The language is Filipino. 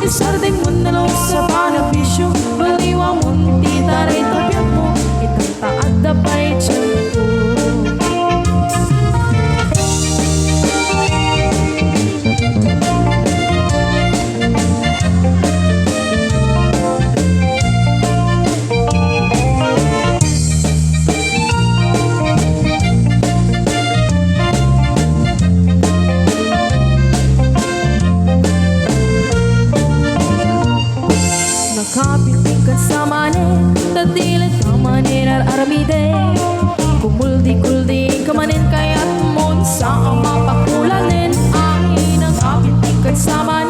Sarding mo na lang sa panabisyo, baliwa mo ti taray tabiat mo, itang taad na pa'y tiyan ko. Nakapiting ka sa manin, tadilit ka manin aramide. Kumuldi-kuldi ka manin kaya't mon sa mapakulanin. Ay, nakapiting ka sa manin,